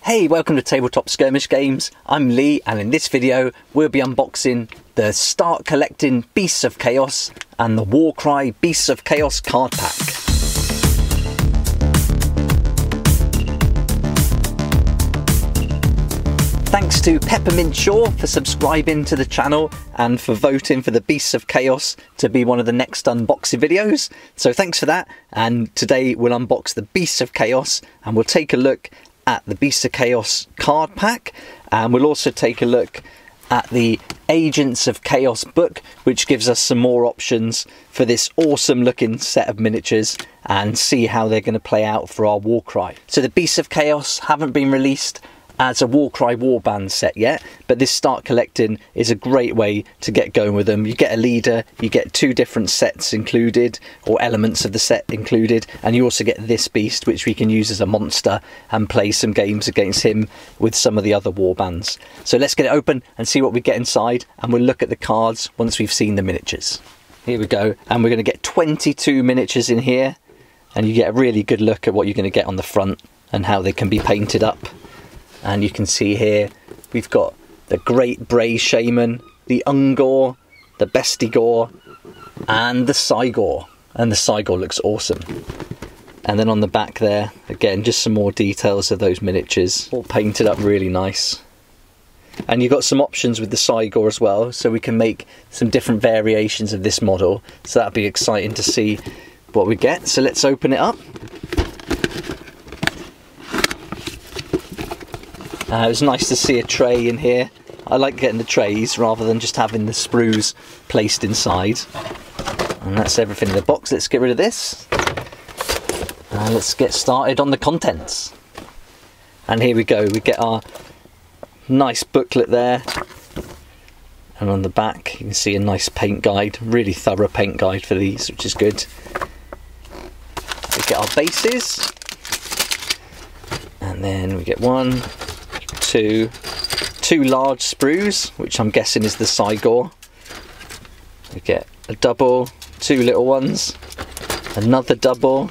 Hey, welcome to Tabletop Skirmish Games. I'm Lee, and in this video we'll be unboxing the Start Collecting Beasts of Chaos and the Warcry Beasts of Chaos card pack. Thanks to Peppermint Shaw for subscribing to the channel and for voting for the Beasts of Chaos to be one of the next unboxing videos. So thanks for that, and today we'll unbox the Beasts of Chaos and we'll take a look at the Beasts of Chaos card pack, and we'll also take a look at the Agents of Chaos book, which gives us some more options for this awesome looking set of miniatures and see how they're going to play out for our Warcry. So the Beasts of Chaos haven't been released as a Warcry Warband set yet, but this Start Collecting is a great way to get going with them. You get a leader, you get 2 different sets included, or elements of the set included, and you also get this beast, which we can use as a monster and play some games against him with some of the other Warbands. So let's get it open and see what we get inside, and we'll look at the cards once we've seen the miniatures. Here we go, and we're going to get 22 miniatures in here, and you get a really good look at what you're going to get on the front and how they can be painted up. And you can see here we've got the great Bray-Shaman, the Ungor, the Bestie Gores, and the Sigour. And the Sigour looks awesome. And then on the back there, again, just some more details of those miniatures, all painted up really nice. And you've got some options with the Sigour as well, so we can make some different variations of this model. So that'll be exciting to see what we get. So let's open it up. It was nice to see a tray in here. I like getting the trays rather than just having the sprues placed inside. And that's everything in the box. Let's get rid of this. And let's get started on the contents. And here we go. We get our nice booklet there. And on the back you can see a nice paint guide. Really thorough paint guide for these, which is good. We get our bases. And then we get 1, 2 large sprues, which I'm guessing is the Sigour. We get a double, 2 little ones, another double,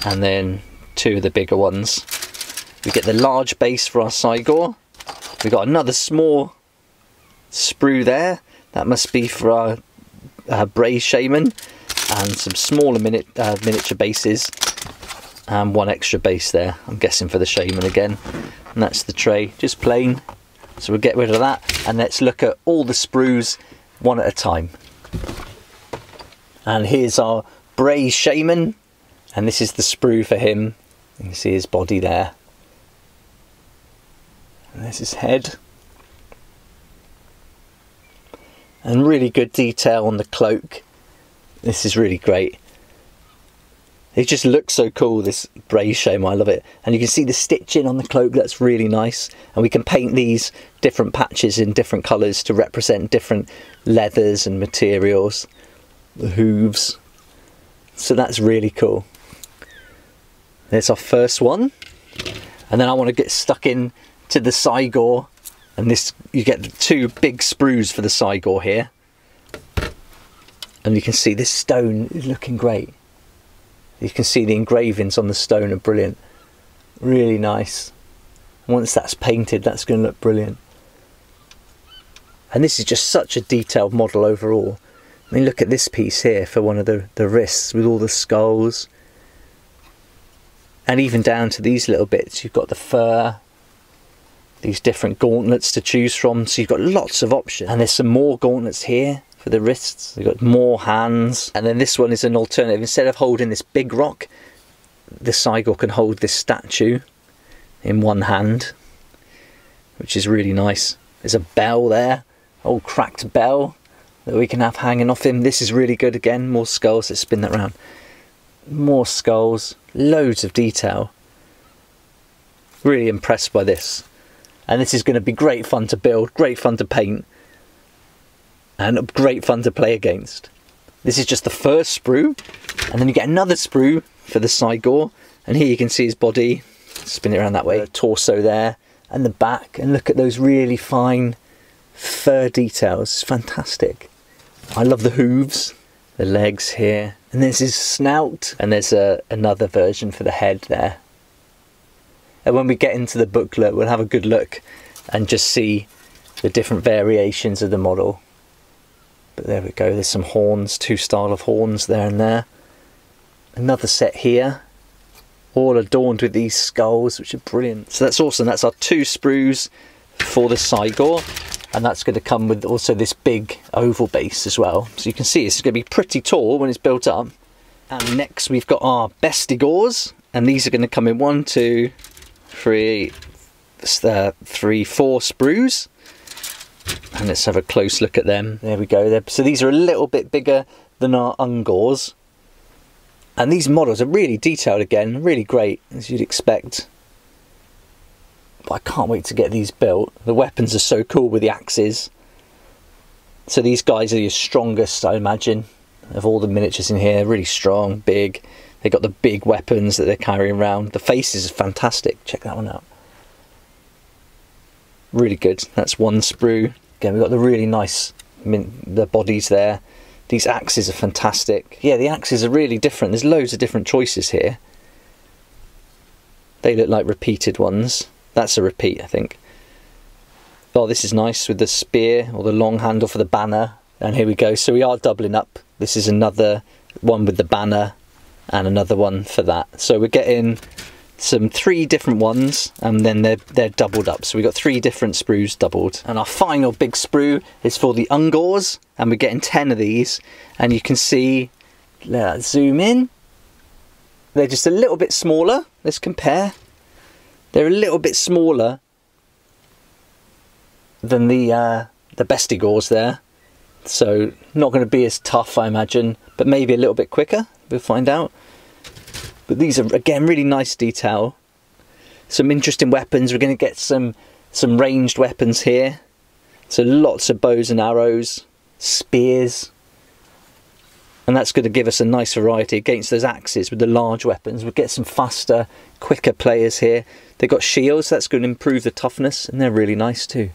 and then 2 of the bigger ones. We get the large base for our Sigour. We got another small sprue there. That must be for our Bray-Shaman, and some smaller miniature bases, and 1 extra base there, I'm guessing for the Shaymin again. And that's the tray, just plain. So we'll get rid of that, and let's look at all the sprues one at a time. And here's our Bray-Shaman, and this is the sprue for him. You can see his body there. And there's his head. And really good detail on the cloak. This is really great. It just looks so cool, this Bray-Shaman, I love it. And you can see the stitching on the cloak, that's really nice. And we can paint these different patches in different colours to represent different leathers and materials. The hooves. So that's really cool. There's our first one. And then I want to get stuck in to the Sigour. And this, you get the 2 big sprues for the Sigour here. And you can see this stone is looking great. You can see the engravings on the stone are brilliant. Really nice. Once that's painted, that's going to look brilliant. And this is just such a detailed model overall. I mean, look at this piece here for one of the wrists with all the skulls. And even down to these little bits, you've got the fur. These different gauntlets to choose from. So you've got lots of options. And there's some more gauntlets here for the wrists. We've got more hands, and then this one is an alternative. Instead of holding this big rock, the Sigour can hold this statue in one hand, which is really nice. There's a bell there, old cracked bell that we can have hanging off him. This is really good. Again, more skulls. Let's spin that round. More skulls, loads of detail. Really impressed by this, and this is going to be great fun to build, great fun to paint, and great fun to play against. This is just the first sprue, and then you get another sprue for the Sigour, and here you can see his body. Spin it around that way. The torso there, and the back, and look at those really fine fur details. It's fantastic. I love the hooves, the legs here, and there's his snout, and there's another version for the head there. And when we get into the booklet, we'll have a good look and just see the different variations of the model. But there we go, there's some horns, 2 style of horns there and there. Another set here, all adorned with these skulls, which are brilliant. So that's awesome. That's our 2 sprues for the Sigour, and that's going to come with also this big oval base as well. So you can see it's going to be pretty tall when it's built up. And next we've got our Bestie Gores, and these are going to come in 1, 2, 3, 4 sprues. And let's have a close look at them. There we go. So these are a little bit bigger than our Ungors. And these models are really detailed again, really great, as you'd expect. But I can't wait to get these built. The weapons are so cool with the axes. So these guys are your strongest, I imagine, of all the miniatures in here. Really strong, big. They've got the big weapons that they're carrying around. The faces are fantastic. Check that one out. Really good. That's 1 sprue. Again, we've got the really nice the bodies there. These axes are fantastic. Yeah, the axes are really different. There's loads of different choices here. They look like repeated ones. That's a repeat, I think. Oh, this is nice with the spear or the long handle for the banner. And here we go. So we are doubling up. This is another one with the banner and another one for that. So we're getting some 3 different ones, and then they're doubled up. So we've got 3 different sprues doubled. And our final big sprue is for the Ungors, and we're getting 10 of these. And you can see, let's zoom in. They're just a little bit smaller. Let's compare. They're a little bit smaller than the Bestie Gores there. So not going to be as tough, I imagine, but maybe a little bit quicker. We'll find out. But these are, again, really nice detail. Some interesting weapons. We're going to get some ranged weapons here. So lots of bows and arrows, spears. And that's going to give us a nice variety against those axes with the large weapons. We'll get some faster, quicker players here. They've got shields. That's going to improve the toughness, and they're really nice too.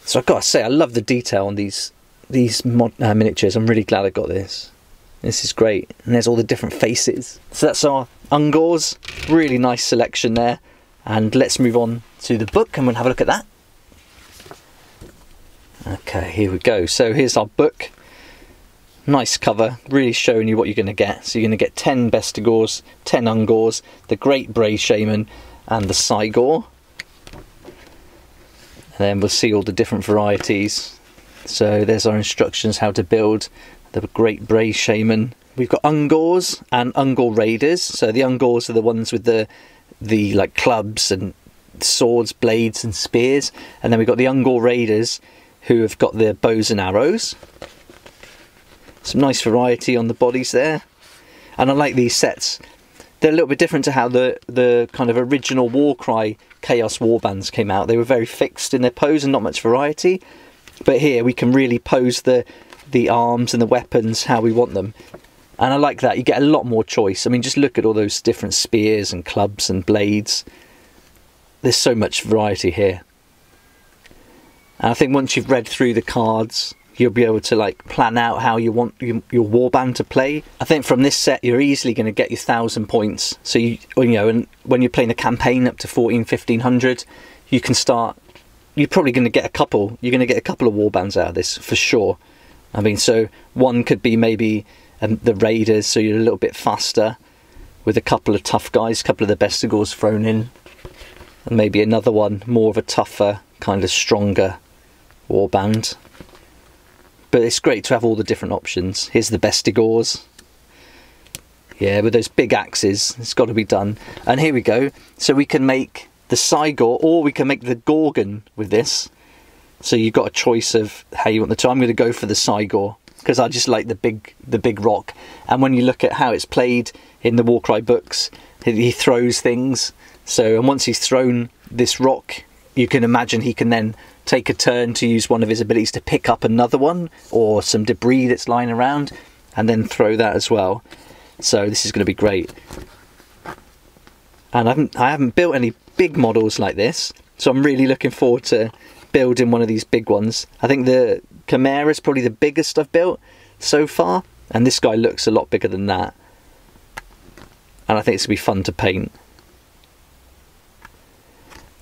So I've got to say, I love the detail on these miniatures. I'm really glad I got this. This is great. And there's all the different faces. So that's our Ungors. Really nice selection there. And let's move on to the book and we'll have a look at that. Okay, here we go. So here's our book. Nice cover, really showing you what you're going to get. So you're going to get 10 Bestie Gores, 10 Ungors, the Great Bray-Shaman and the Sigour. And then we'll see all the different varieties. So there's our instructions how to build the Great Bray-Shaman. We've got Ungors and Ungor Raiders. So the Ungors are the ones with the like clubs and swords, blades and spears. And then we've got the Ungor Raiders who have got their bows and arrows. Some nice variety on the bodies there. And I like these sets. They're a little bit different to how the kind of original Warcry Chaos Warbands came out. They were very fixed in their pose and not much variety. But here we can really pose the arms and the weapons how we want them. And I like that. You get a lot more choice. I mean, just look at all those different spears and clubs and blades. There's so much variety here. And I think once you've read through the cards, you'll be able to like plan out how you want your warband to play. I think from this set you're easily going to get your 1,000 points. So you know, and when you're playing a campaign up to 1,400-1,500, you can start. You're probably going to get a couple. You're going to get a couple of warbands out of this for sure. I mean, so one could be maybe the Raiders, so you're a little bit faster with a couple of tough guys, a couple of the Bestie Gores thrown in, and maybe another one more of a tougher, kind of stronger warband. But it's great to have all the different options. Here's the Bestie Gores. Yeah, with those big axes, it's got to be done. And here we go. So we can make the Sigour, or we can make the Gorgon with this. So you've got a choice of how you want the two. I'm going to go for the Sigour because I just like the big rock. And when you look at how it's played in the Warcry books, he throws things. So, and once he's thrown this rock, you can imagine he can then take a turn to use one of his abilities to pick up another one or some debris that's lying around and then throw that as well. So this is going to be great. And I haven't built any big models like this, so I'm really looking forward to building one of these big ones. I think the Chimera is probably the biggest I've built so far, and this guy looks a lot bigger than that. And I think it's going to be fun to paint.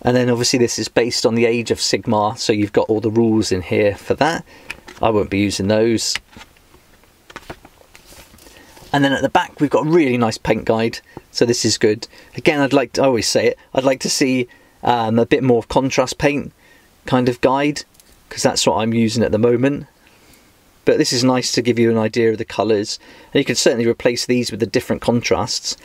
And then obviously this is based on the Age of Sigmar, so you've got all the rules in here for that. I won't be using those. And then at the back we've got a really nice paint guide, so this is good. Again, I always say it, I'd like to see a bit more contrast paint kind of guide, because that's what I'm using at the moment. But this is nice to give you an idea of the colours, and you can certainly replace these with the different contrasts.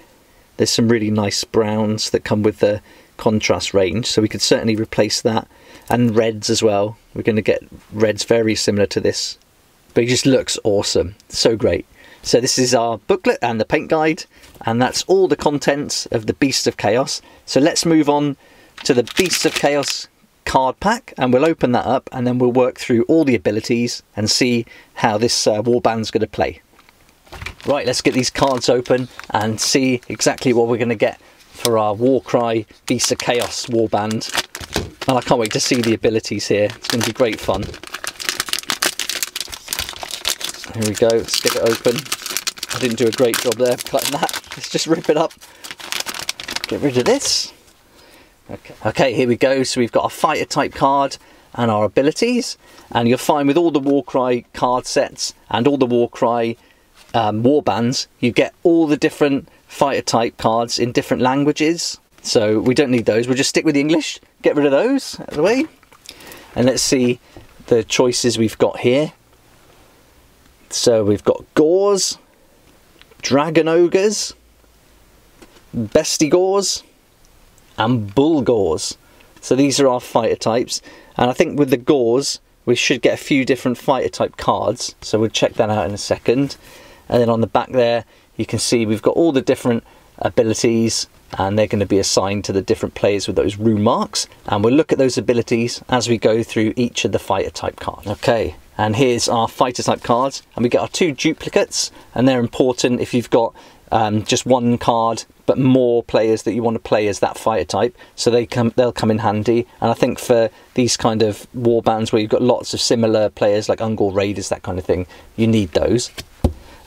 There's some really nice browns that come with the contrast range, so we could certainly replace that, and reds as well. We're going to get reds very similar to this, but it just looks awesome, so great. So this is our booklet and the paint guide, and that's all the contents of the Beast of Chaos. So let's move on to the Beast of Chaos card pack, and we'll open that up, and then we'll work through all the abilities and see how this warband's going to play. Right, let's get these cards open and see exactly what we're going to get for our Warcry Beast of Chaos warband. And I can't wait to see the abilities here. It's going to be great fun. Here we go, let's get it open. I didn't do a great job there cutting that. Let's just rip it up. Get rid of this. Okay, here we go. So we've got a fighter type card and our abilities. And you'll find with all the Warcry card sets and all the Warcry warbands, you get all the different fighter type cards in different languages. So we don't need those. We'll just stick with the English. Get rid of those out of the way. And let's see the choices we've got here. So we've got Gores, Dragon Ogres, Bestie Gores, and Bulgores. So these are our fighter types, and I think with the Gores we should get a few different fighter type cards, so we'll check that out in a second. And then on the back there you can see we've got all the different abilities, and they're going to be assigned to the different players with those rune marks, and we'll look at those abilities as we go through each of the fighter type cards. Okay, and here's our fighter type cards, and we get our 2 duplicates, and they're important if you've got just one card but more players that you want to play as that fighter type, so they'll come in handy. And I think for these kind of warbands where you've got lots of similar players like Ungor Raiders, that kind of thing, you need those.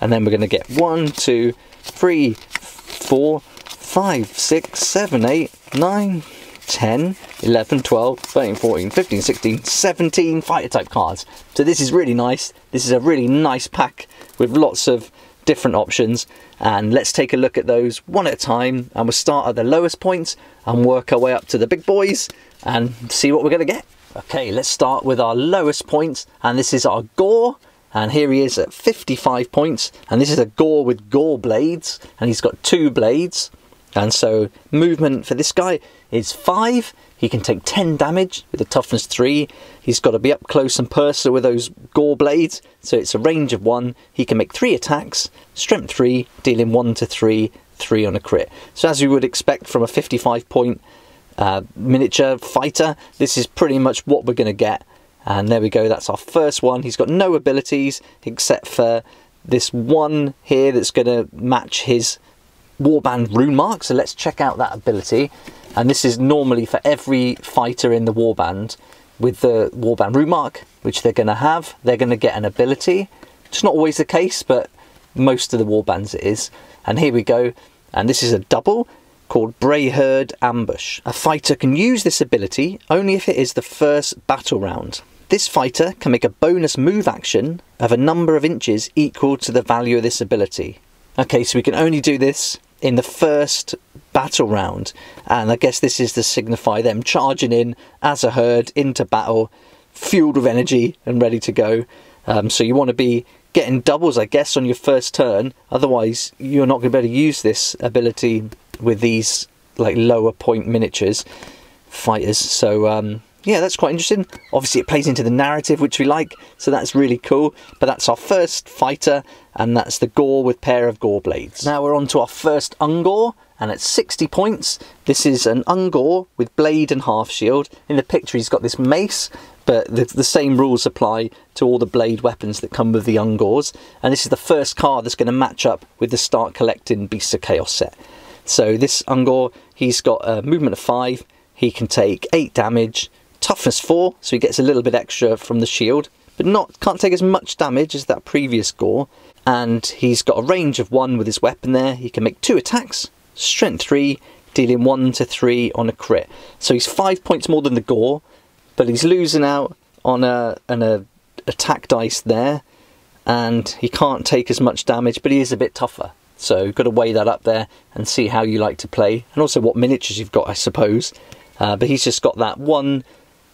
And then we're going to get 1, 2, 3, 4, 5, 6, 7, 8, 9, 10, 11, 12, 13, 14, 15, 16, 17 fighter type cards. So this is really nice. This is a really nice pack with lots of different options, and let's take a look at those one at a time, and we'll start at the lowest points and work our way up to the big boys and see what we're going to get. Okay, let's start with our lowest points, and this is our Gore, and here he is at 55 points, and this is a Gore with Gore blades, and he's got 2 blades. And so movement for this guy is 5. He can take 10 damage with a toughness 3. He's got to be up close and personal with those Gore blades, so it's a range of 1. He can make 3 attacks, strength 3, dealing 1 to 3, 3 on a crit. So as you would expect from a 55 point miniature fighter, this is pretty much what we're going to get. And there we go, that's our first one. He's got no abilities except for this one here that's going to match his warband rune mark, so let's check out that ability. And this is normally for every fighter in the warband with the warband rune mark, which they're going to have. They're going to get an ability. It's not always the case, but most of the warbands it is. And here we go, and this is a double called Bray-Shaman Ambush. A fighter can use this ability only if it is the first battle round. This fighter can make a bonus move action of a number of inches equal to the value of this ability. Okay, so we can only do this in the first battle round, and I guess this is to signify them charging in as a herd into battle, fueled with energy and ready to go. So you want to be getting doubles, I guess, on your first turn, otherwise you're not going to be able to use this ability with these like lower point miniatures fighters. So yeah, that's quite interesting. Obviously it plays into the narrative, which we like, so that's really cool. But that's our first fighter, and that's the Gore with pair of Gore blades. Now we're on to our first Ungor, and at 60 points, this is an Ungor with blade and half shield. In the picture he's got this mace, but the same rules apply to all the blade weapons that come with the Ungors. And this is the first card that's going to match up with the Start Collecting Beasts of Chaos set. So this Ungor, he's got a movement of 5, he can take 8 damage, toughness 4, so he gets a little bit extra from the shield, but can't take as much damage as that previous Gore. And he's got a range of 1 with his weapon there. He can make 2 attacks, strength 3, dealing 1 to 3 on a crit. So he's 5 points more than the Gore, but he's losing out on an attack dice there, and he can't take as much damage, but he is a bit tougher. So you've got to weigh that up there and see how you like to play, and also what miniatures you've got, I suppose. But he's just got that one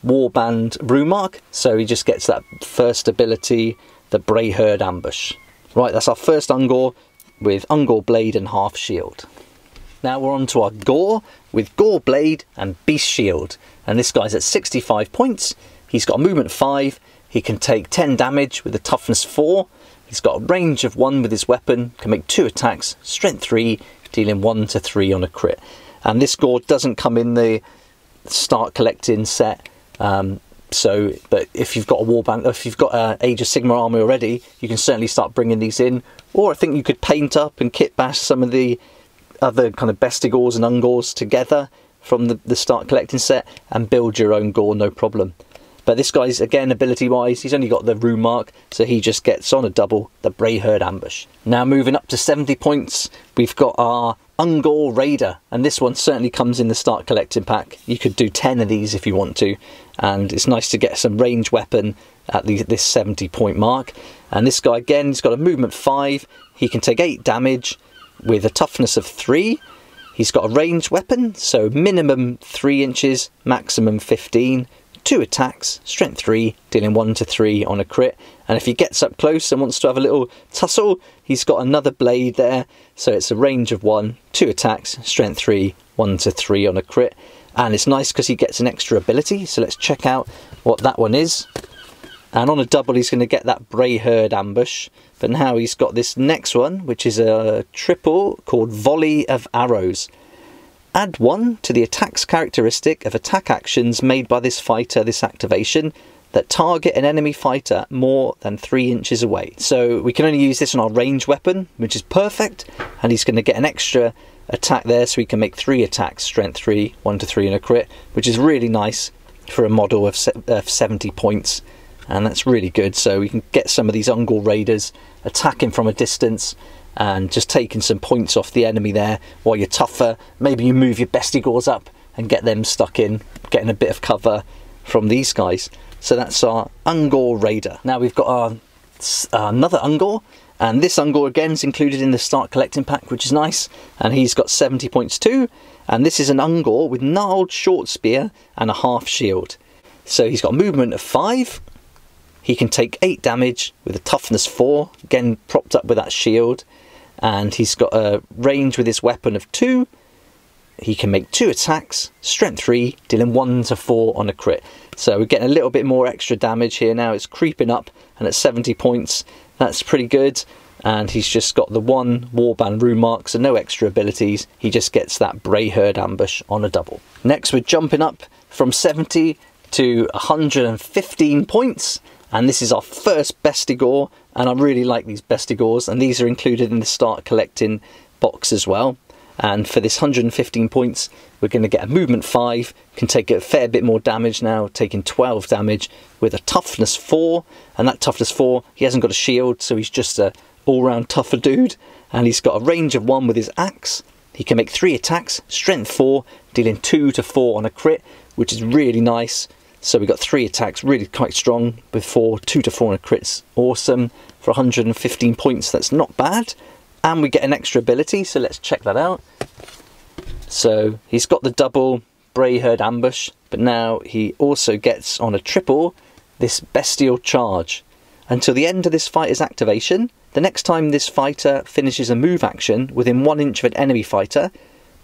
Warband rune mark, so he just gets that first ability, the Bray-Shaman ambush. Right, that's our first Ungor with Ungor Blade and half shield. Now we're on to our Gore with Gore Blade and Beast Shield, and this guy's at 65 points. He's got a movement 5, he can take 10 damage with a toughness 4, he's got a range of 1 with his weapon, can make 2 attacks, strength 3, dealing 1 to 3 on a crit. And this Gore doesn't come in the start collecting set, but if you've got a Warband, if you've got an Age of Sigmar army already, you can certainly start bringing these in. Or I think you could paint up and kit bash some of the other kind of Bestie Gores and Ungors together from the start collecting set and build your own Gore, no problem. But this guy's, again, ability wise, he's only got the rune mark, so he just gets on a double, the Bray-Shaman ambush. Now moving up to 70 points, we've got our Ungor Raider, and this one certainly comes in the start collecting pack. You could do 10 of these if you want to, and it's nice to get some range weapon at this 70 point mark. And this guy, again, he's got a movement 5, he can take 8 damage with a toughness of 3. He's got a ranged weapon, so minimum 3 inches, maximum 15, 2 attacks, strength 3, dealing 1 to 3 on a crit. And if he gets up close and wants to have a little tussle, he's got another blade there, so it's a range of 1, 2 attacks, strength 3, 1 to 3 on a crit. And it's nice because he gets an extra ability, so let's check out what that one is. And on a double he's going to get that Bray-Shaman ambush, but now he's got this next one, which is a triple called Volley of Arrows. Add 1 to the attacks characteristic of attack actions made by this fighter, this activation, that target an enemy fighter more than 3 inches away. So we can only use this on our ranged weapon, which is perfect, and he's going to get an extra attack there, so he can make 3 attacks, strength 3, 1 to 3 and a crit, which is really nice for a model of 70 points. And that's really good, so we can get some of these Ungor Raiders attacking from a distance and just taking some points off the enemy there while you're tougher. Maybe you move your Bestie Gores up and get them stuck in, getting a bit of cover from these guys. So that's our Ungor Raider. Now we've got our another Ungor, and this Ungor again is included in the start collecting pack, which is nice, and he's got 70 points too. And this is an Ungor with gnarled short spear and a half shield. So he's got a movement of 5. He can take 8 damage with a toughness 4, again propped up with that shield, and he's got a range with his weapon of 2. He can make 2 attacks, strength 3, dealing 1 to 4 on a crit. So we're getting a little bit more extra damage here now. It's creeping up, and at 70 points, that's pretty good. And he's just got the 1 Warband rune mark, so no extra abilities. He just gets that Bray-Shaman ambush on a double. Next, we're jumping up from 70 to 115 points. And this is our first Bestie Gore, and I really like these Bestie Gores, and these are included in the start collecting box as well. And for this 115 points, we're going to get a movement 5, can take a fair bit more damage now, taking 12 damage with a toughness 4, and that toughness 4, he hasn't got a shield, so he's just a all-round tougher dude, and he's got a range of 1 with his axe. He can make 3 attacks, strength 4, dealing 2 to 4 on a crit, which is really nice. So we got 3 attacks, really quite strong, with 2 to 4 on a crit's awesome. For 115 points, that's not bad. And we get an extra ability, so let's check that out. So he's got the double Bray-Shaman ambush, but now he also gets on a triple this bestial charge. Until the end of this fighter's activation, the next time this fighter finishes a move action within 1 inch of an enemy fighter,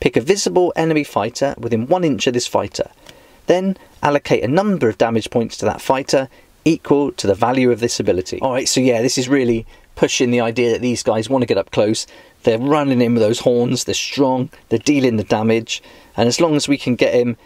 pick a visible enemy fighter within 1 inch of this fighter. Then allocate a number of damage points to that fighter equal to the value of this ability. Alright, so yeah, this is really pushing the idea that these guys want to get up close. They're running in with those horns, they're strong, they're dealing the damage, and as long as we can get him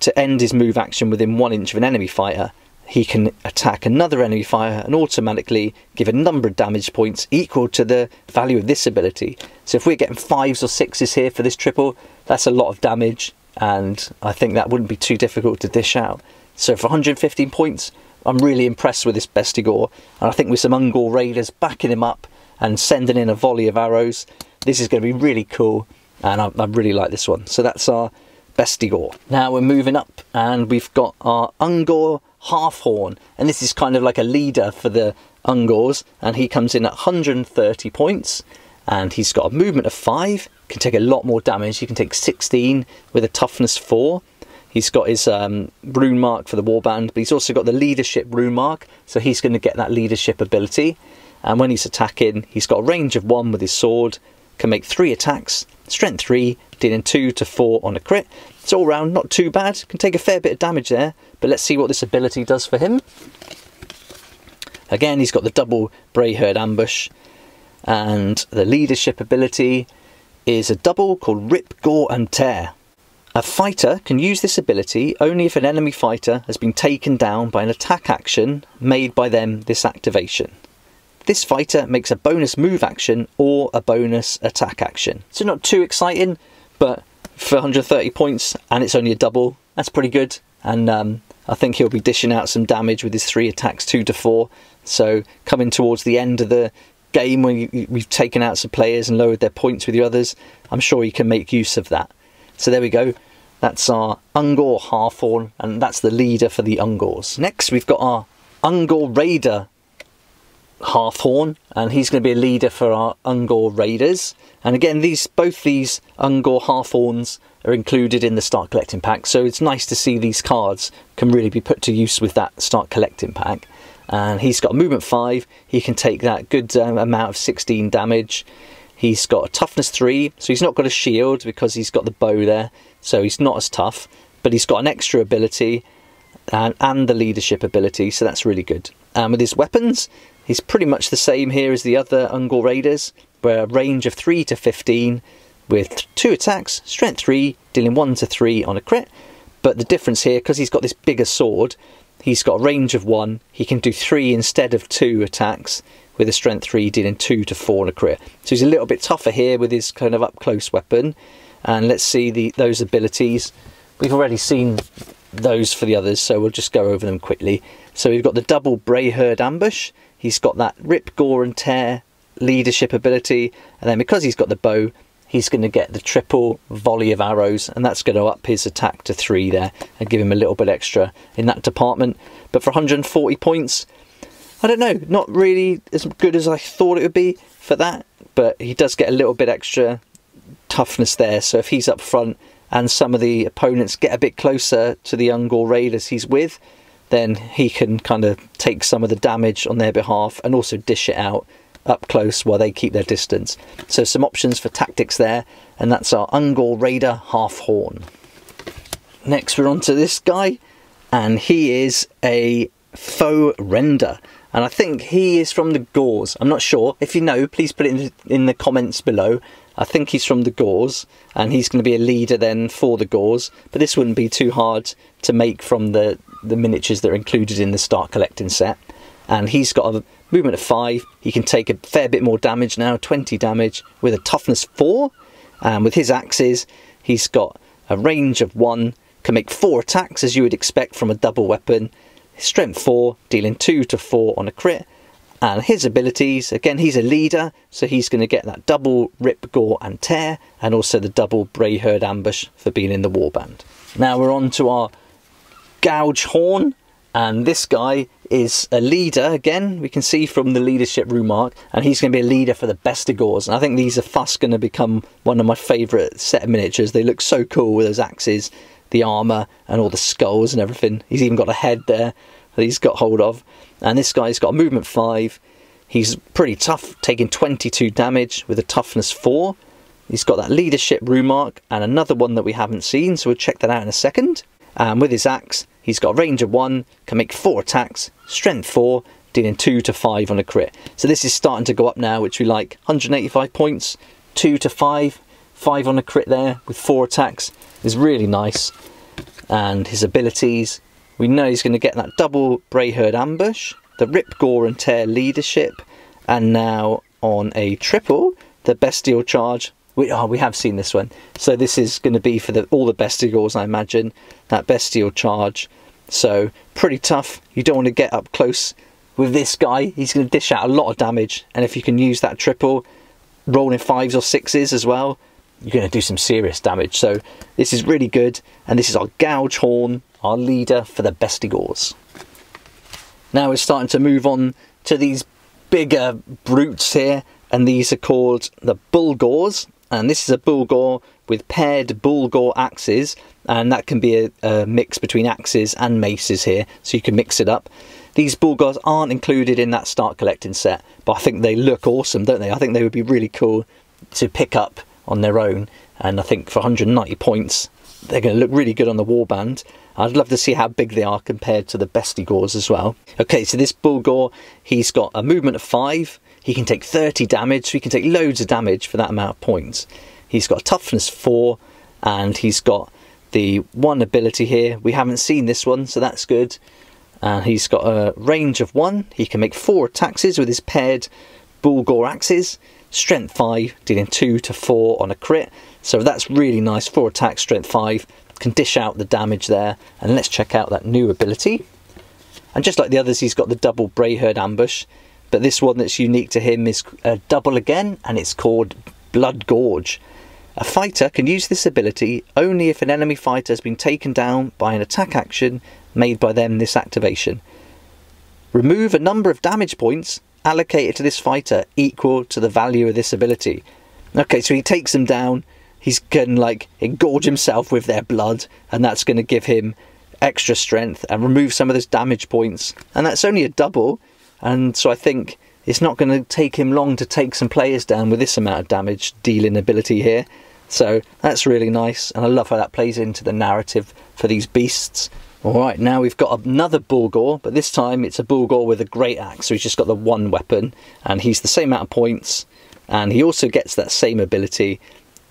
to end his move action within 1 inch of an enemy fighter, he can attack another enemy fighter and automatically give a number of damage points equal to the value of this ability. So if we're getting 5s or 6s here for this triple, that's a lot of damage, and I think that wouldn't be too difficult to dish out. So for 115 points, I'm really impressed with this Bestie Gore, and I think with some Ungor Raiders backing him up and sending in a volley of arrows, this is going to be really cool. and I really like this one. So that's our Bestie Gore. Now we're moving up and we've got our Ungor Halfhorn, and this is kind of like a leader for the Ungors, and he comes in at 130 points, and he's got a movement of 5, can take a lot more damage. He can take 16 with a toughness 4. He's got his rune mark for the Warband, but he's also got the leadership rune mark, so he's going to get that leadership ability. And when he's attacking, he's got a range of 1 with his sword, can make 3 attacks, strength 3, dealing 2 to 4 on a crit. It's all round not too bad, can take a fair bit of damage there, but let's see what this ability does for him. Again, he's got the double Bray-Shaman ambush, and the leadership ability is a double called Rip, Gore and Tear. A fighter can use this ability only if an enemy fighter has been taken down by an attack action made by them this activation. This fighter makes a bonus move action or a bonus attack action. So not too exciting, but for 130 points and it's only a double, that's pretty good. And I think he'll be dishing out some damage with his 3 attacks, 2 to 4. So coming towards the end of the game when we've taken out some players and lowered their points with the others, I'm sure you can make use of that. So there we go. That's our Ungor Halfhorn, and that's the leader for the Ungors. Next we've got our Ungor Raider Halfhorn, and he's going to be a leader for our Ungor Raiders. And again, both these Ungor Halfhorns are included in the start collecting pack, so it's nice to see these cards can really be put to use with that start collecting pack. And he's got a movement 5, he can take that good amount of 16 damage. He's got a toughness 3, so he's not got a shield because he's got the bow there, so he's not as tough, but he's got an extra ability and the leadership ability, so that's really good. And with his weapons, he's pretty much the same here as the other Ungor Raiders, where a range of 3 to 15 with 2 attacks, strength 3, dealing 1 to 3 on a crit. But the difference here, because he's got this bigger sword, he's got a range of 1, he can do 3 instead of 2 attacks with a strength 3 dealing 2 to 4 on a crit. So he's a little bit tougher here with his kind of up close weapon. And let's see those abilities. We've already seen those for the others, so we'll just go over them quickly. So we've got the double Bray-Shaman ambush, he's got that Rip, Gore and Tear leadership ability, and then because he's got the bow, he's going to get the triple Volley of Arrows, and that's going to up his attack to 3 there and give him a little bit extra in that department. But for 140 points, I don't know, not really as good as I thought it would be for that, but he does get a little bit extra toughness there. So if he's up front and some of the opponents get a bit closer to the Ungor Raiders he's with, then he can kind of take some of the damage on their behalf and also dish it out up close while they keep their distance. So some options for tactics there, and that's our Ungor Raider Halfhorn. Next we're on to this guy, and he is a faux render, and I think he is from the Gores. I'm not sure. If you know, please put it in the comments below. I think he's from the Gores, and he's going to be a leader then for the Gores, but this wouldn't be too hard to make from the miniatures that are included in the start collecting set. And he's got a movement of 5, he can take a fair bit more damage now, 20 damage with a toughness 4, and with his axes he's got a range of 1, can make 4 attacks as you would expect from a double weapon, strength 4, dealing 2 to 4 on a crit. And his abilities, again, he's a leader, so he's going to get that double Rip, Gore and Tear, and also the double Bray-Shaman ambush for being in the Warband. Now we're on to our Gouge Horn, and this guy is a leader, again, we can see from the leadership rune mark, and he's going to be a leader for the Bestie Gores. And I think these are fast going to become one of my favourite set of miniatures. They look so cool with those axes, the armour, and all the skulls and everything. He's even got a head there that he's got hold of. And this guy's got a movement 5. He's pretty tough, taking 22 damage with a toughness 4. He's got that leadership rune mark and another one that we haven't seen, so we'll check that out in a second. And with his axe, he's got a range of 1, can make 4 attacks, strength 4, dealing 2 to 5 on a crit. So this is starting to go up now, which we like. 185 points, 2 to 5, 5 on a crit there with 4 attacks is really nice. And his abilities, we know he's going to get that double Bray-Shaman ambush, the Rip, Gore and Tear leadership, and now on a triple, the Bestial Charge. We have seen this one. So this is going to be for all the Bestie Gores, I imagine, that Bestial Charge. So pretty tough. You don't want to get up close with this guy. He's going to dish out a lot of damage, and if you can use that triple, rolling 5s or 6s as well, you're going to do some serious damage. So this is really good, and this is our Gouge Horn, our leader for the Bestie Gores. Now we're starting to move on to these bigger brutes here, and these are called the Bulgores, and this is a Bulgore with paired Bulgore axes, and that can be a mix between axes and maces here, so you can mix it up. These Bulgores aren't included in that start collecting set, but I think they look awesome, don't they? I think they would be really cool to pick up on their own, and I think for 190 points they're going to look really good on the Warband. I'd love to see how big they are compared to the Bestie Gores as well. Okay, so this Bulgore, he's got a movement of 5, he can take 30 damage, so he can take loads of damage for that amount of points. He's got a toughness 4, and he's got the one ability here. We haven't seen this one, so that's good. And he's got a range of 1. He can make 4 attacks with his paired Bulgore axes. Strength 5, dealing 2 to 4 on a crit. So that's really nice. 4 attacks, strength 5. Can dish out the damage there. And let's check out that new ability. And just like the others, he's got the double Bray-Shaman ambush. But this one that's unique to him is a double again, and it's called Blood Gorge. A fighter can use this ability only if an enemy fighter has been taken down by an attack action made by them this activation. Remove a number of damage points allocated to this fighter equal to the value of this ability. Okay, so he takes them down, he's going to like engorge himself with their blood, and that's going to give him extra strength and remove some of those damage points. And that's only a double, and so I think it's not going to take him long to take some players down with this amount of damage dealing ability here. So that's really nice, and I love how that plays into the narrative for these beasts. Alright, now we've got another Bulgore, but this time it's a Bulgore with a Great Axe, so he's just got the one weapon, and he's the same amount of points, and he also gets that same ability,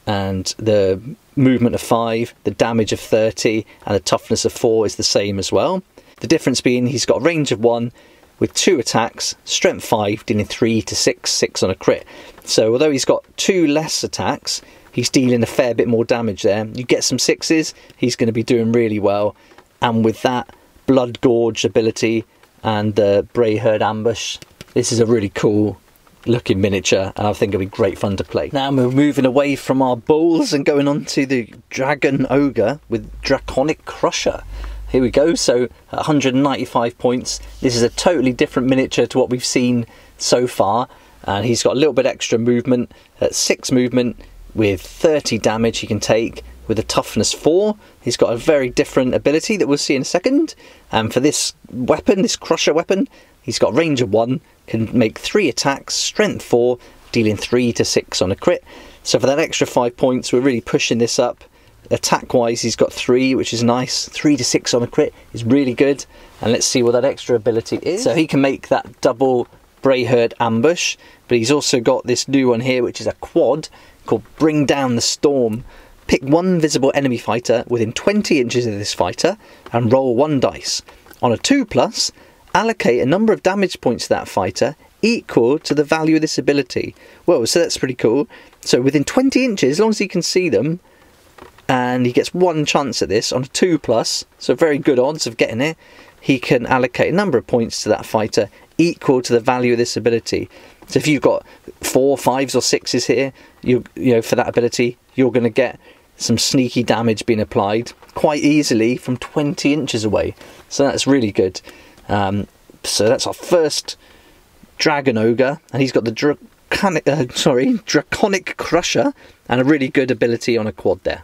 and the movement of 5, the damage of 30, and the toughness of 4 is the same as well. The difference being he's got a range of 1, with 2 attacks, strength 5, dealing 3 to 6, 6 on a crit. So although he's got 2 less attacks, he's dealing a fair bit more damage there. You get some 6s, he's going to be doing really well. And with that Blood Gorge ability and the Bray-Shaman ambush, this is a really cool looking miniature, and I think it'll be great fun to play. Now we're moving away from our bulls and going on to the Dragon Ogre with Draconic Crusher. Here we go, so 195 points. This is a totally different miniature to what we've seen so far, and he's got a little bit extra movement, at 6 movement with 30 damage he can take with a toughness 4. He's got a very different ability that we'll see in a second, and for this weapon, this crusher weapon, he's got range of 1, can make 3 attacks, strength 4, dealing 3 to 6 on a crit. So for that extra 5 points, we're really pushing this up. Attack wise, he's got 3, which is nice. 3 to 6 on a crit is really good. And let's see what that extra ability is. So he can make that double Bray-Shaman ambush, but he's also got this new one here, which is a quad called Bring Down the Storm. Pick one visible enemy fighter within 20 inches of this fighter and roll 1 dice. On a 2+, allocate a number of damage points to that fighter equal to the value of this ability. Whoa, so that's pretty cool. So within 20 inches, as long as he can see them, and he gets 1 chance at this on a 2+, so very good odds of getting it, he can allocate a number of points to that fighter equal to the value of this ability. So if you've got 4, 5s or 6s here, you know, for that ability, you're going to get some sneaky damage being applied quite easily from 20 inches away. So that's really good. So that's our first Dragon Ogre, and he's got the Draconic Crusher and a really good ability on a quad there.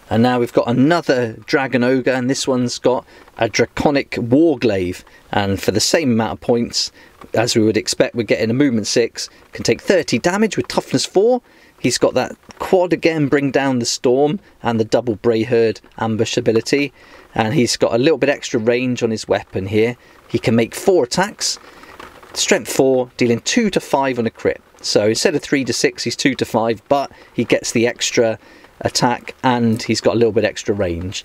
And now we've got another Dragon Ogre, and this one's got a Draconic Warglaive, and for the same amount of points as we would expect, we're getting a movement 6, can take 30 damage with toughness 4. He's got that quad again, Bring Down the Storm, and the double Bray-Shaman ambush ability, and he's got a little bit extra range on his weapon here. He can make 4 attacks, strength 4, dealing 2 to 5 on a crit. So instead of 3 to 6, he's 2 to 5, but he gets the extra attack and he's got a little bit extra range.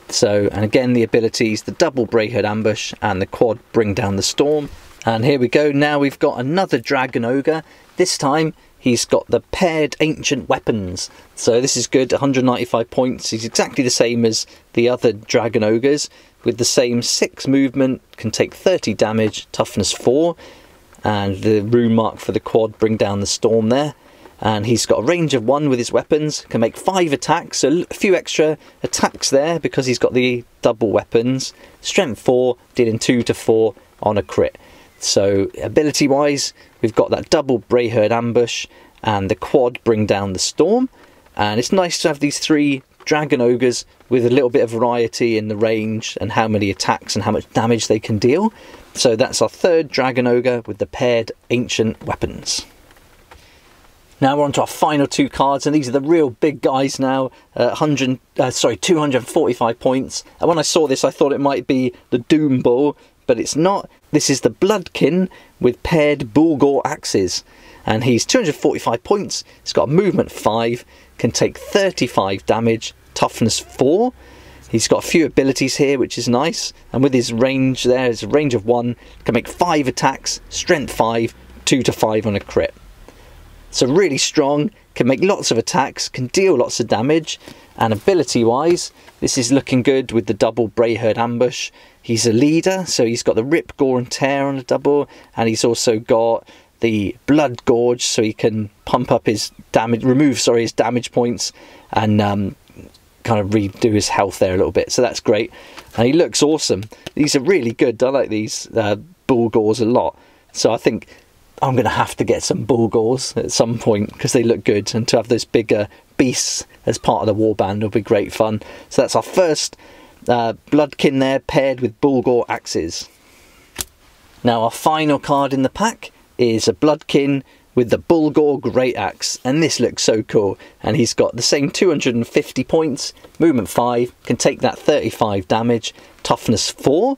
So, and again, the abilities, the double Bray-Shaman ambush and the quad Bring Down the Storm. And here we go, now we've got another Dragon Ogre. This time he's got the paired ancient weapons, so this is good. 195 points. He's exactly the same as the other Dragon Ogres, with the same 6 movement, can take 30 damage, toughness 4, and the rune mark for the quad Bring Down the Storm there. and he's got a range of 1 with his weapons, can make 5 attacks, so a few extra attacks there because he's got the double weapons. Strength 4, dealing 2 to 4 on a crit. So ability wise, we've got that double Bray-Shaman ambush and the quad bring down the storm, and it's nice to have these 3 dragon ogres with a little bit of variety in the range and how many attacks and how much damage they can deal. So that's our 3rd dragon ogre with the paired ancient weapons. Now we're on to our final 2 cards, and these are the real big guys now. 245 points. And when I saw this, I thought it might be the Doom Bull, but it's not. This is the Bloodkin with paired Bulgore Axes, and he's 245 points. He's got a movement 5, can take 35 damage, toughness 4. He's got a few abilities here, which is nice, and with his range there, it's a range of 1, can make 5 attacks, strength 5, 2 to 5 on a crit. So really strong, can make lots of attacks, can deal lots of damage, and ability wise, this is looking good with the double Bray-Shaman ambush. He's a leader, so he's got the Rip, Gore and Tear on the double, and he's also got the Blood Gorge, so he can pump up his damage, his damage points, and kind of redo his health there a little bit. So that's great, and he looks awesome. These are really good. I like these Bulgores a lot, so I think I'm going to have to get some Bulgores at some point because they look good, and to have those bigger beasts as part of the warband will be great fun. So that's our first Bloodkin there, paired with Bulgore Axes. Now our final card in the pack is a Bloodkin with the Bulgore Grey Axe, and this looks so cool. And he's got the same 250 points, movement 5, can take that 35 damage, toughness 4,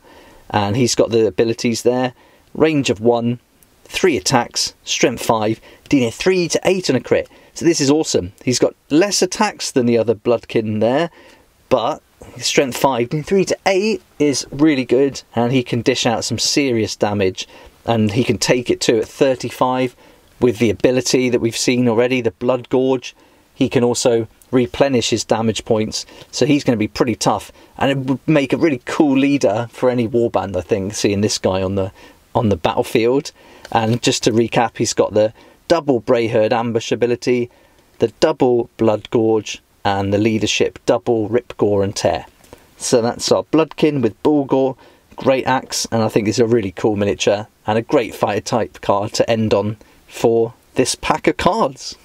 and he's got the abilities there, range of 1, 3 attacks, strength 5, dealing 3 to 8 on a crit. So this is awesome. He's got less attacks than the other Bloodkin there, but strength 5, dealing 3 to 8 is really good, and he can dish out some serious damage, and he can take it too at 35 with the ability that we've seen already, the Blood Gorge. He can also replenish his damage points, so he's going to be pretty tough, and it would make a really cool leader for any warband, I think, seeing this guy on the battlefield. And just to recap, he's got the double Bray-Shaman ambush ability, the double Blood Gorge, and the leadership double Rip, Gore and Tear. So that's our Bloodkin with Bulgore Grey Axe, and I think it's a really cool miniature and a great fighter type card to end on for this pack of cards.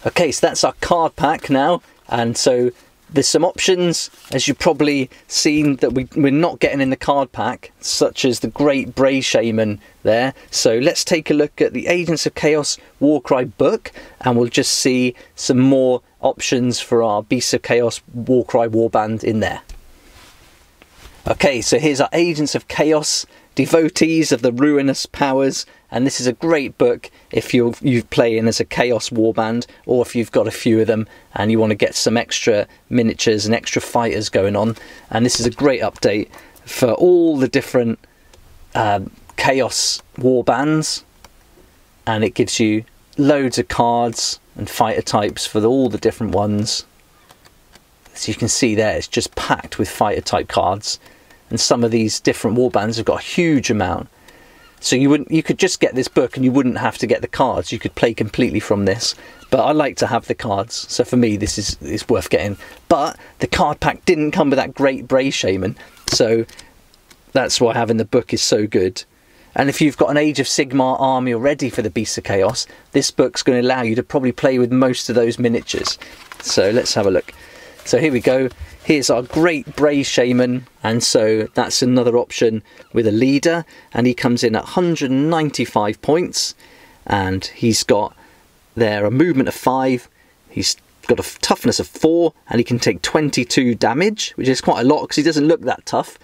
Okay, so that's our card pack now, and so there's some options, as you've probably seen, that we're not getting in the card pack, such as the great Bray-Shaman there. So let's take a look at the Agents of Chaos Warcry book, and we'll just see some more options for our Beasts of Chaos Warcry warband in there. Okay, so here's our Agents of Chaos, Devotees of the Ruinous Powers, and this is a great book if you're playing as a Chaos warband, or if you've got a few of them and you want to get some extra miniatures and extra fighters going on. And this is a great update for all the different Chaos warbands, and it gives you loads of cards and fighter types for all the different ones. So you can see there, it's just packed with fighter type cards. And some of these different warbands have got a huge amount. So you could just get this book and you wouldn't have to get the cards. You could play completely from this. But I like to have the cards, so for me this is worth getting. But the card pack didn't come with that great Bray-Shaman, so that's why having the book is so good. And if you've got an Age of Sigmar army already for the Beasts of Chaos, this book's going to allow you to probably play with most of those miniatures. So let's have a look. So here we go. Here's our great Bray-Shaman, and so that's another option with a leader, and he comes in at 195 points, and he's got there a movement of 5, he's got a toughness of 4, and he can take 22 damage, which is quite a lot because he doesn't look that tough.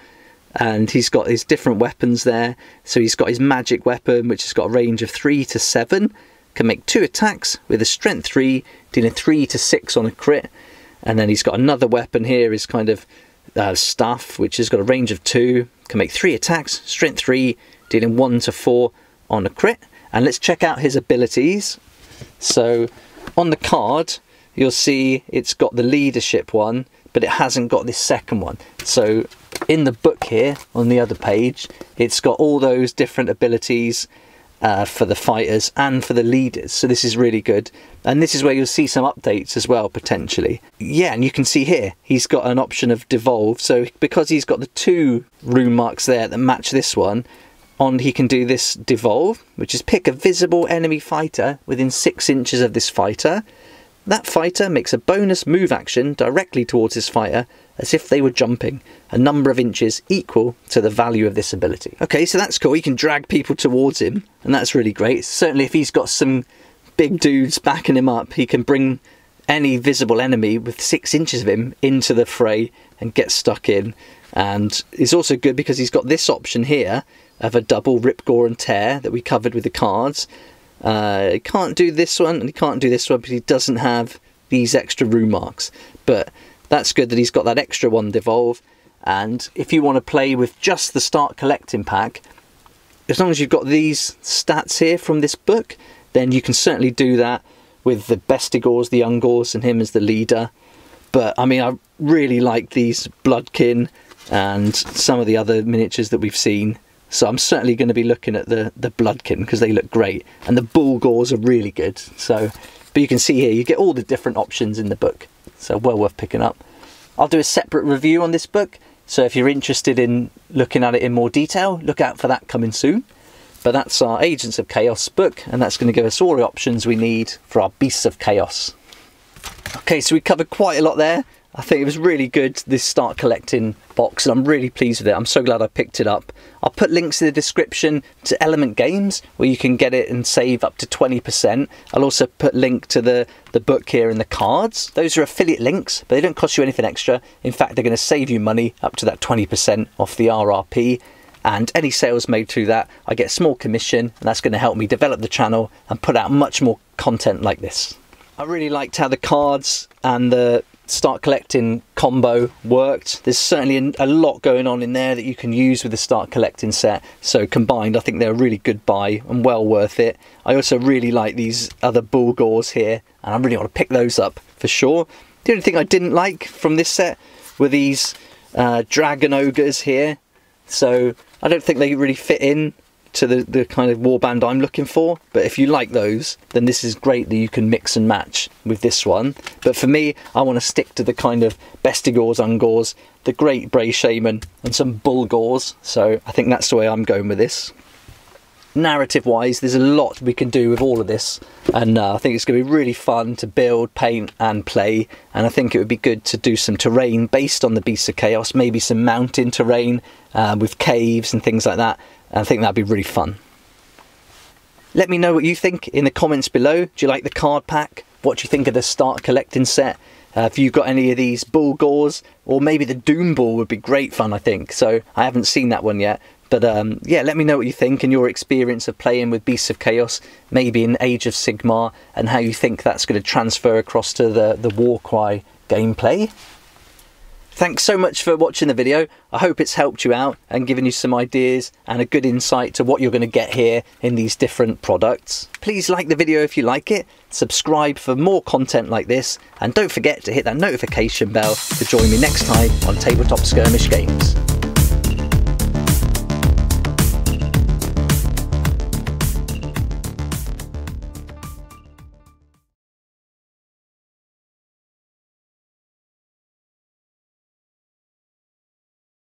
And he's got his different weapons there. So he's got his magic weapon, which has got a range of 3 to 7, can make 2 attacks with a strength 3, dealing 3 to 6 on a crit. And then he's got another weapon here, his kind of staff, which has got a range of 2, can make 3 attacks, strength 3, dealing 1 to 4 on a crit. And let's check out his abilities. So on the card, you'll see it's got the leadership one, but it hasn't got this second one. So in the book here, on the other page, it's got all those different abilities for the fighters and for the leaders, so this is really good. And this is where you'll see some updates as well, potentially. Yeah, and you can see here he's got an option of devolve, so because he's got the 2 rune marks there that match this one on, he can do this devolve, which is pick a visible enemy fighter within 6 inches of this fighter. That fighter makes a bonus move action directly towards this fighter as if they were jumping, a number of inches equal to the value of this ability. Okay, so that's cool. He can drag people towards him, and that's really great. Certainly if he's got some big dudes backing him up, he can bring any visible enemy with 6 inches of him into the fray and get stuck in. And it's also good because he's got this option here of a double rip, gore and tear that we covered with the cards. He can't do this one and he can't do this one because he doesn't have these extra rune marks, but that's good that he's got that extra one devolve. And if you want to play with just the start collecting pack, as long as you've got these stats here from this book, then you can certainly do that with the Bestie Gores, the Ungors, and him as the leader. But I mean, I really like these Bloodkin and some of the other miniatures that we've seen. So I'm certainly going to be looking at the Bloodkin because they look great. And the Bulgores are really good. So, but you can see here, you get all the different options in the book. So well worth picking up. I'll do a separate review on this book. So if you're interested in looking at it in more detail, look out for that coming soon. But that's our Agents of Chaos book, and that's going to give us all the options we need for our Beasts of Chaos. Okay, so we covered quite a lot there. I think it was really good, this start collecting box, and I'm really pleased with it. I'm so glad I picked it up. I'll put links in the description to Element Games, where you can get it and save up to 20%. I'll also put link to the book here and the cards. Those are affiliate links, but they don't cost you anything extra. In fact, they're going to save you money up to that 20% off the RRP. And any sales made through that, I get a small commission, and that's going to help me develop the channel and put out much more content like this. I really liked how the cards and the start collecting combo worked. There's certainly a lot going on in there that you can use with the start collecting set, so combined I think they're a really good buy and well worth it. I also really like these other Bulgores here, and I really want to pick those up for sure. The only thing I didn't like from this set were these dragon ogres here, so I don't think they really fit in to the kind of warband I'm looking for. But if you like those, then this is great that you can mix and match with this one. But for me, I want to stick to the kind of Bestie Gores, Ungors, the great Bray-Shaman, and some Bulgores. So I think that's the way I'm going with this. Narrative wise, there's a lot we can do with all of this, and I think it's going to be really fun to build, paint and play. And I think it would be good to do some terrain based on the Beasts of Chaos, maybe some mountain terrain with caves and things like that. I think that'd be really fun. Let me know what you think in the comments below. Do you like the card pack? What do you think of the start collecting set? If you've got any of these Bulgores, or maybe the Doom Ball would be great fun, I think. So I haven't seen that one yet. But yeah, let me know what you think and your experience of playing with Beasts of Chaos, maybe in Age of Sigmar, and how you think that's going to transfer across to the Warcry gameplay. Thanks so much for watching the video. I hope it's helped you out and given you some ideas and a good insight to what you're going to get here in these different products. Please like the video if you like it, subscribe for more content like this, and don't forget to hit that notification bell to join me next time on Tabletop Skirmish Games.